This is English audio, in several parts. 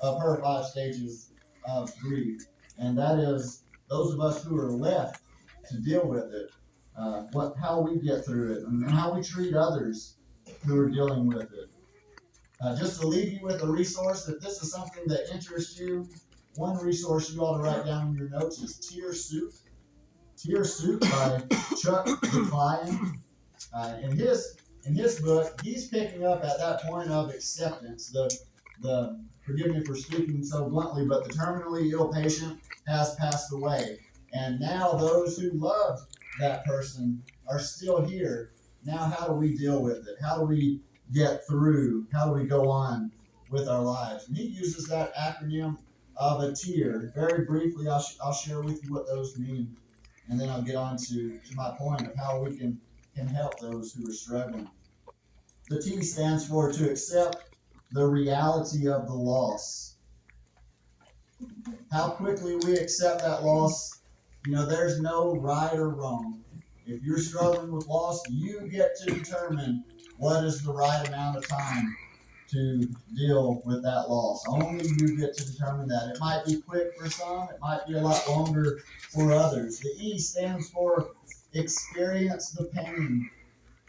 of her 5 stages of grief, and that is those of us who are left to deal with it, how we get through it, and how we treat others who are dealing with it. Just to leave you with a resource, if this is something that interests you, one resource you ought to write down in your notes is Tear Soup. Tear Soup by Chuck DeClyon. In his book, he's picking up at that point of acceptance. The forgive me for speaking so bluntly, but the terminally ill patient has passed away, and now those who loved that person are still here. Now, how do we deal with it? How do we get through? How do we go on with our lives? And he uses that acronym of a tear. Very briefly, I'll share with you what those mean, and then I'll get on to my point of how we can help those who are struggling. The T stands for to accept the reality of the loss. How quickly we accept that loss, there's no right or wrong. If you're struggling with loss, you get to determine what is the right amount of time to deal with that loss. Only you get to determine that. It might be quick for some, it might be a lot longer for others. The E stands for experience the pain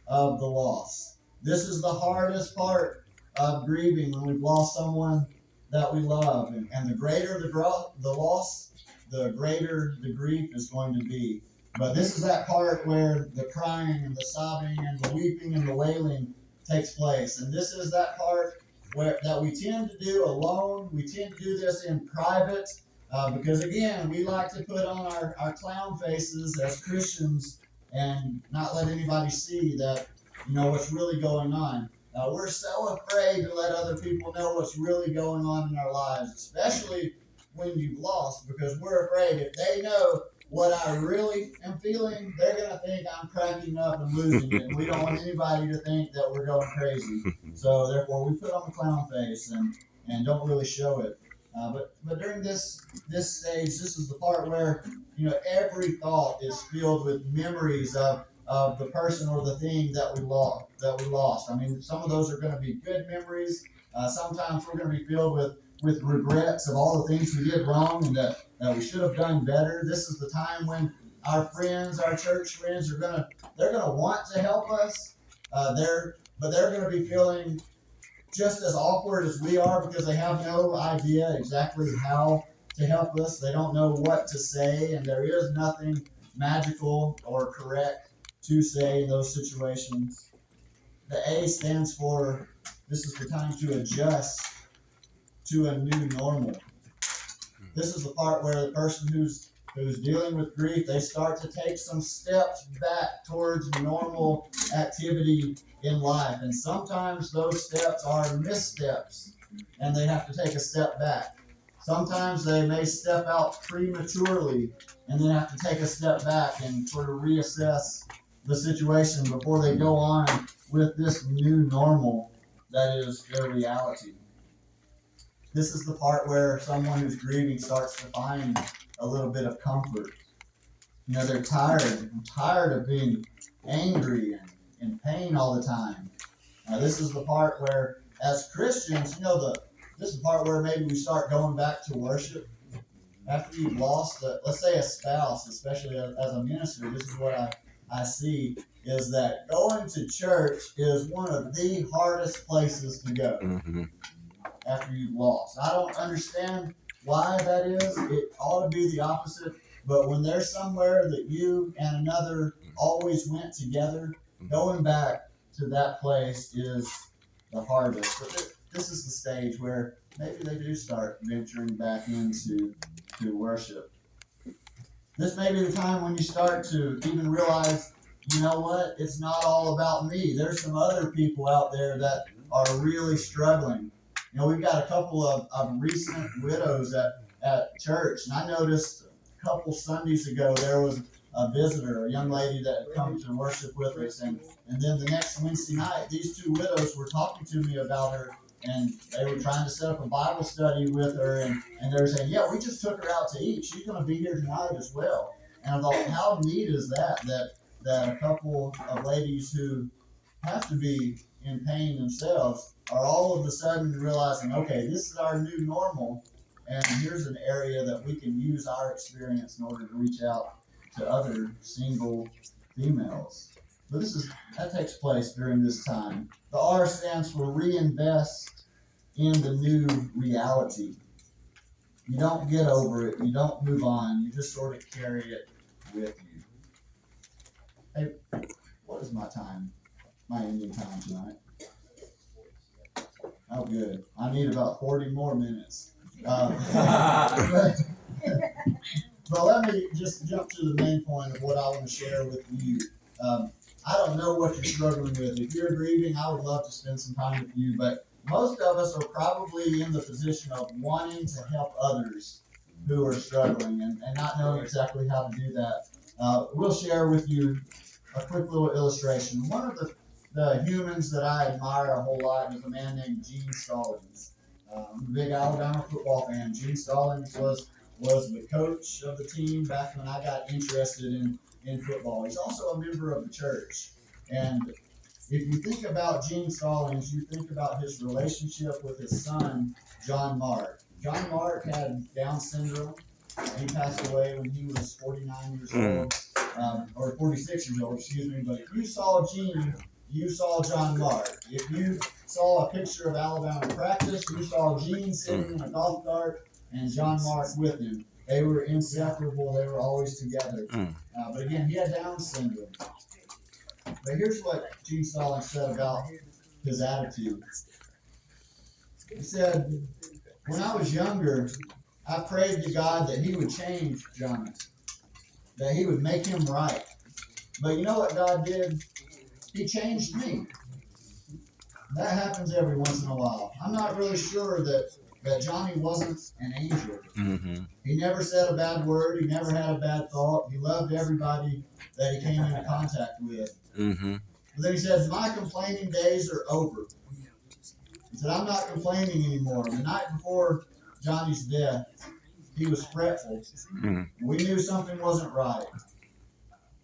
of the loss. This is the hardest part of grieving when we've lost someone that we love. And the greater the loss, the greater the grief is going to be. But this is that part where the crying and the sobbing and the weeping and the wailing takes place. And this is that part that we tend to do alone. We tend to do this in private because, again, we like to put on our clown faces as Christians and not let anybody see that, what's really going on. We're so afraid to let other people know what's really going on in our lives, especially when you've lost, because we're afraid if they know what I really am feeling, they're going to think I'm cracking up and losing it. And we don't want anybody to think that we're going crazy. So therefore, we put on the clown face and don't really show it. But during this stage, this is the part where every thought is filled with memories of the person or the thing that we lost. I mean, some of those are going to be good memories. Sometimes we're going to be filled with regrets of all the things we did wrong and that we should have done better. This is the time when our friends, our church friends, they're gonna want to help us. But they're gonna be feeling just as awkward as we are because they have no idea exactly how to help us. They don't know what to say, and there is nothing magical or correct to say in those situations. The A stands for this is the time to adjust to a new normal. This is the part where the person who's dealing with grief, they start to take some steps back towards normal activity in life. And sometimes those steps are missteps, and they have to take a step back. Sometimes they may step out prematurely and then have to take a step back and sort of reassess the situation before they go on with this new normal that is their reality. This is the part where someone who's grieving starts to find a little bit of comfort. They're tired of being angry and in pain all the time. This is the part where, as Christians, this is the part where maybe we start going back to worship. After you've lost, let's say a spouse, especially as a minister, this is what I see, is that going to church is one of the hardest places to go. Mm-hmm. After you've lost. I don't understand why that is. It ought to be the opposite. But when there's somewhere that you and another always went together, going back to that place is the hardest. But this is the stage where maybe they do start venturing back into worship. This may be the time when you start to even realize, what? It's not all about me. There's some other people out there that are really struggling. We've got a couple of recent widows at church, and I noticed a couple Sundays ago there was a visitor, a young lady that had come to worship with us, and then the next Wednesday night, these two widows were talking to me about her, and they were trying to set up a Bible study with her, and they were saying, yeah, we just took her out to eat. She's going to be here tonight as well. And I thought, how neat is that a couple of ladies who have to be in pain themselves are all of a sudden realizing, okay, this is our new normal, and here's an area that we can use our experience in order to reach out to other single females. But that takes place during this time. The R stands for reinvest in the new reality. You don't get over it. You don't move on. You just sort of carry it with you. Hey, what is my time? My ending time tonight? Oh, good. I need about 40 more minutes. But let me just jump to the main point of what I want to share with you. I don't know what you're struggling with. If you're grieving, I would love to spend some time with you, but most of us are probably in the position of wanting to help others who are struggling and not knowing exactly how to do that. We'll share with you a quick little illustration. One of the humans that I admire a whole lot is a man named Gene Stallings. I'm a big Alabama football fan. Gene Stallings was the coach of the team back when I got interested in football. He's also a member of the church. And if you think about Gene Stallings, you think about his relationship with his son, John Mark. John Mark had Down syndrome. He passed away when he was 49 years old, or 46 years old, excuse me. But if you saw Gene, you saw John Mark. If you saw a picture of Alabama practice, you saw Gene sitting in a golf cart and John Mark with him. They were inseparable. They were always together. But again, he had Down syndrome. But here's what Gene Stallings said about his attitude. He said, when I was younger, I prayed to God that he would change Johnny, that he would make him right. But you know what God did? He changed me. That happens every once in a while. I'm not really sure that Johnny wasn't an angel. Mm-hmm. He never said a bad word. He never had a bad thought. He loved everybody that he came into contact with. Mm-hmm. But then he said, my complaining days are over. He said, I'm not complaining anymore. The night before Johnny's death, he was fretful. Mm-hmm. We knew something wasn't right.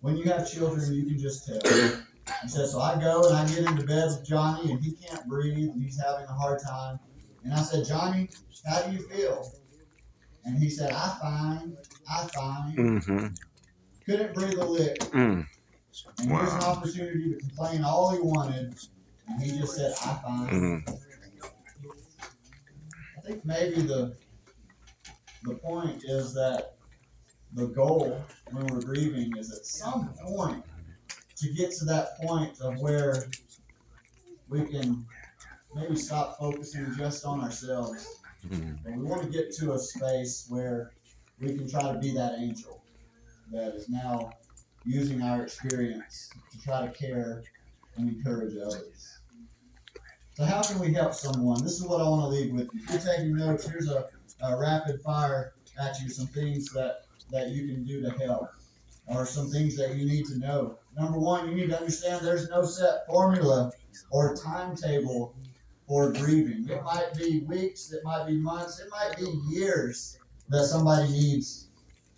When you have children, you can just tell. He said, so I go and I get into bed with Johnny, and he can't breathe, and he's having a hard time. And I said, Johnny, how do you feel? And he said, I fine. Mm-hmm. Couldn't breathe a lick. And here's an opportunity to complain all he wanted, and he just said, I fine. Mm-hmm. I think maybe the point is that the goal when we're grieving is at some point to get to that point of where we can maybe stop focusing just on ourselves. And we want to get to a space where we can try to be that angel that is now using our experience to try to care and encourage others. So how can we help someone? This is what I want to leave with you. If you're taking notes, here's a rapid fire at you, some things that you can do to help, or some things that you need to know. Number one, you need to understand there's no set formula or timetable for grieving. It might be weeks, it might be months, it might be years that somebody needs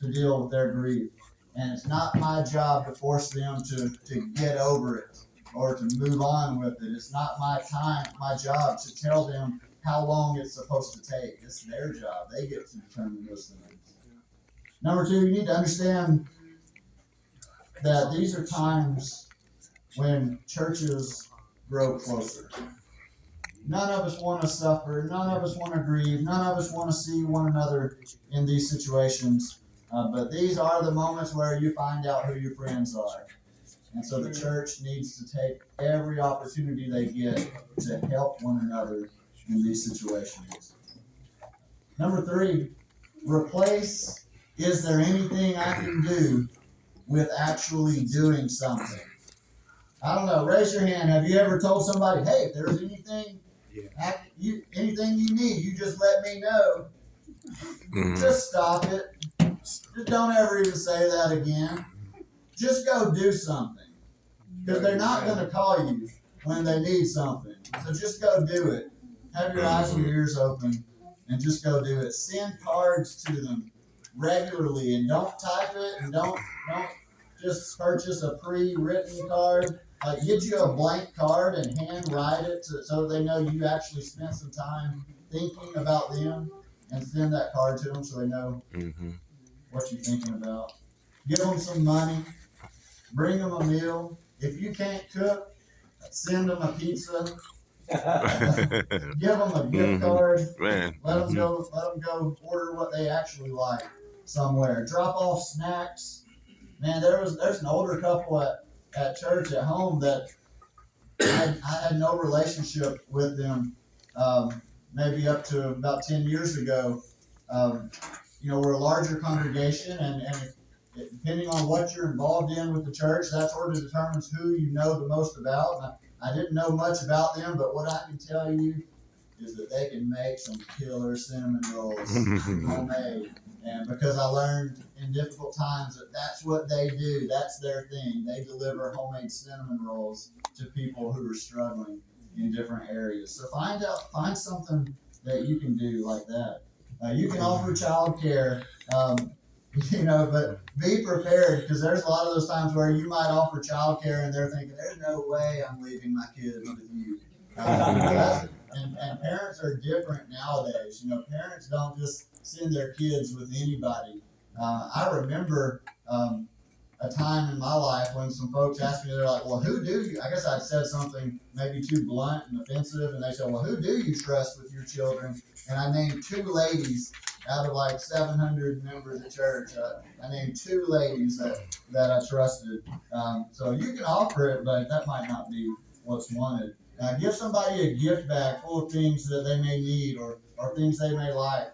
to deal with their grief. And it's not my job to force them to get over it or to move on with it. It's not my job to tell them how long it's supposed to take. It's their job. They get to determine those things. Number two, you need to understand that these are times when churches grow closer. None of us want to suffer. None of us want to grieve. None of us want to see one another in these situations. But these are the moments where you find out who your friends are. And so the church needs to take every opportunity they get to help one another in these situations. Number three, replace, is there anything I can do, with actually doing something. I don't know. Raise your hand. Have you ever told somebody, hey, if there's anything you need, you just let me know. Mm-hmm. Just stop it. Just don't ever even say that again. Just go do something. Because they're not going to call you when they need something. So just go do it. Have your eyes and your ears open and just go do it. Send cards to them regularly, and don't type it, and don't just purchase a pre-written card. get you a blank card and hand write it so they know you actually spent some time thinking about them, and send that card to them so they know what you're thinking about. Give them some money. Bring them a meal. If you can't cook, send them a pizza. Give them a gift card. Man. Let them go order what they actually like somewhere. Drop off snacks. Man, there's an older couple at church at home that I had no relationship with them, maybe up to about 10 years ago. We're a larger congregation, and depending on what you're involved in with the church, that sort of determines who you know the most about. I didn't know much about them, but what I can tell you is that they can make some killer cinnamon rolls homemade. And because I learned in difficult times that that's what they do, that's their thing. They deliver homemade cinnamon rolls to people who are struggling in different areas. So find something that you can do like that. You can offer childcare, but be prepared, because there's a lot of those times where you might offer childcare and they're thinking, "There's no way I'm leaving my kids with you." And parents are different nowadays. Parents don't just send their kids with anybody. I remember a time in my life when some folks asked me, they're like, "Well, who do you?" I guess I'd said something maybe too blunt and offensive, and they said, "Well, who do you trust with your children?" And I named two ladies out of like 700 members of church. I named two ladies that I trusted. So you can offer it, but that might not be what's wanted. Give somebody a gift bag full of things that they may need or things they may like.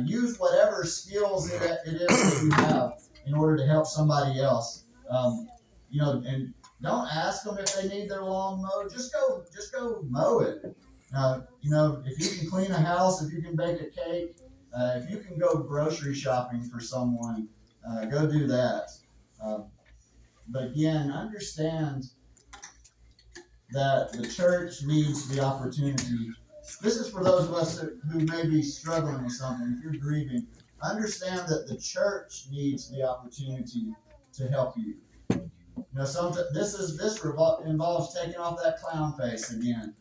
Use whatever skills it is that you have in order to help somebody else. And don't ask them if they need their lawn mowed. Just go mow it. If you can clean a house, if you can bake a cake, if you can go grocery shopping for someone, go do that. But again, understand that the church needs the opportunity. This is for those of us who may be struggling with something. If you're grieving, understand that the church needs the opportunity to help you. This involves taking off that clown face again.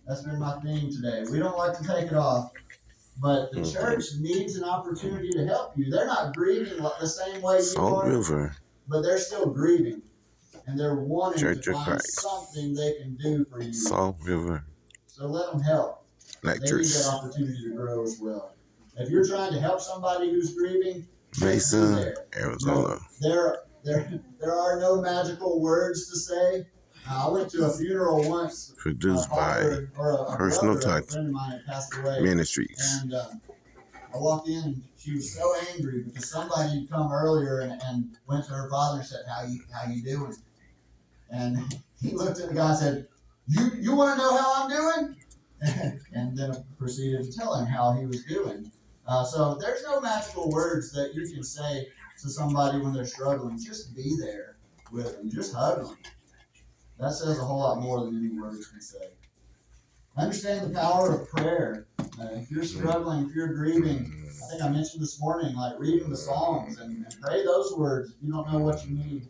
That's been my theme today. We don't like to take it off, but the church needs an opportunity to help you. They're not grieving the same way you are, but they're still grieving. And they're wanting to find something they can do for you. Salt River. So let them help. Like they need that opportunity to grow as well. If you're trying to help somebody who's grieving, Mesa, Arizona. There are no magical words to say. I went to a funeral once. Produced by Personal Touch a friend of mine had passed away, Ministries. And I walked in, and she was so angry because somebody had come earlier and went to her father and said, "How you doing?" And he looked at the guy and said, You want to know how I'm doing? And then proceeded to tell him how he was doing. So there's no magical words that you can say to somebody when they're struggling. Just be there with them. Just hug them. That says a whole lot more than any words can say. Understand the power of prayer. If you're struggling, if you're grieving, I think I mentioned this morning, like reading the Psalms and pray those words. If you don't know what you need,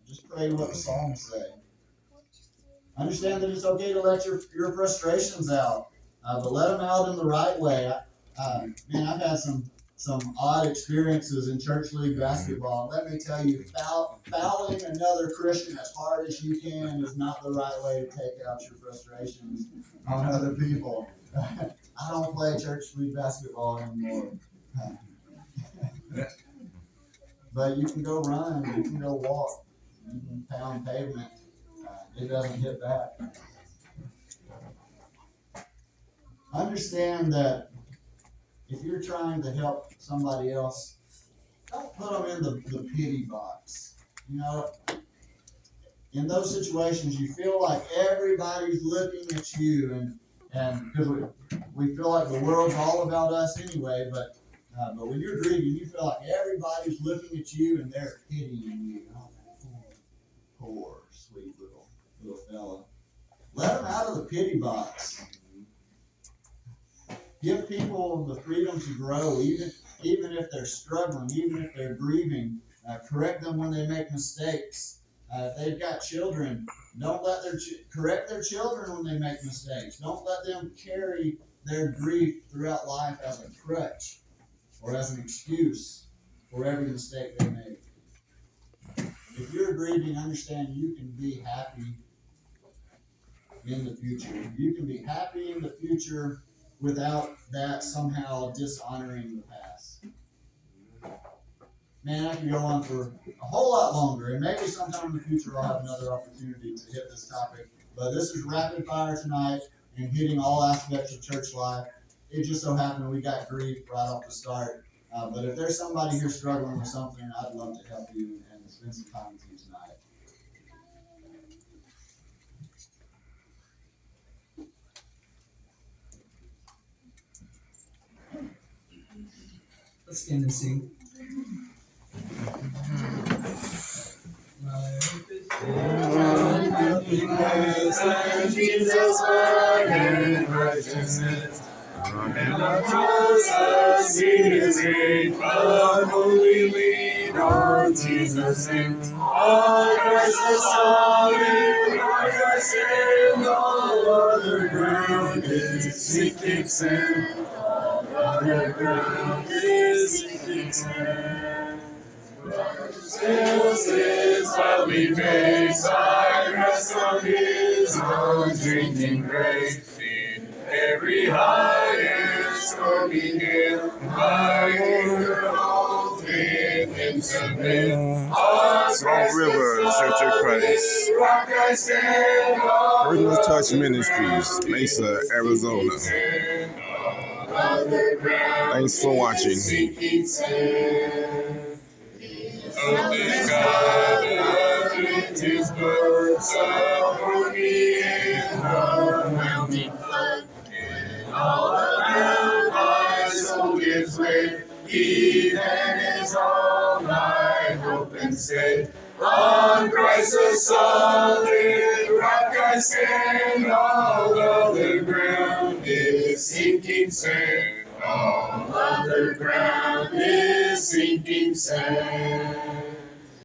just pray what the Psalms say. Understand that it's okay to let your frustrations out, but let them out in the right way. I've had some odd experiences in church league basketball. Let me tell you, fouling another Christian as hard as you can is not the right way to take out your frustrations on other people. I don't play church league basketball anymore. But you can go run, you can go walk, you can pound pavement. It doesn't hit back. Understand that if you're trying to help somebody else, don't put them in the pity box. In those situations, you feel like everybody's looking at you, and because we feel like the world's all about us anyway, but when you're grieving, you feel like everybody's looking at you and they're pitying you. Oh, poor, sweet little fella. Let them out of the pity box. Give people the freedom to grow, even if they're struggling, even if they're grieving. Correct them when they make mistakes. If they've got children, don't let correct their children when they make mistakes. Don't let them carry their grief throughout life as a crutch or as an excuse for every mistake they make. If you're grieving, understand you can be happy in the future. You can be happy in the future without that somehow dishonoring the past. Man, I can go on for a whole lot longer, and maybe sometime in the future I'll have another opportunity to hit this topic. But this is rapid fire tonight and hitting all aspects of church life. It just so happened we got grief right off the start. But if there's somebody here struggling with something, I'd love to help you and spend some time with you tonight. Let's stand and sing. Happiness and Jesus' blood and righteousness, and our trust us in His great blood, only lean on Jesus' name. On Christ the solid rock I stand, all other ground is sinking sand. All other ground is sinking sand. Still sits while we face, I rest on His unchanging grace. In every high and stormy gale, my anchor holds within submit. On Salt River, Church of Christ. rock I stand, Personal Touch Ministries, Mesa, Arizona. Thanks for watching. Open God and His birds upon me in the mounting flood. And all around my soul gives way. He then is all my hope and stay. On Christ the solid rock I stand. All other ground is sinking sand. All other ground is sinking sand.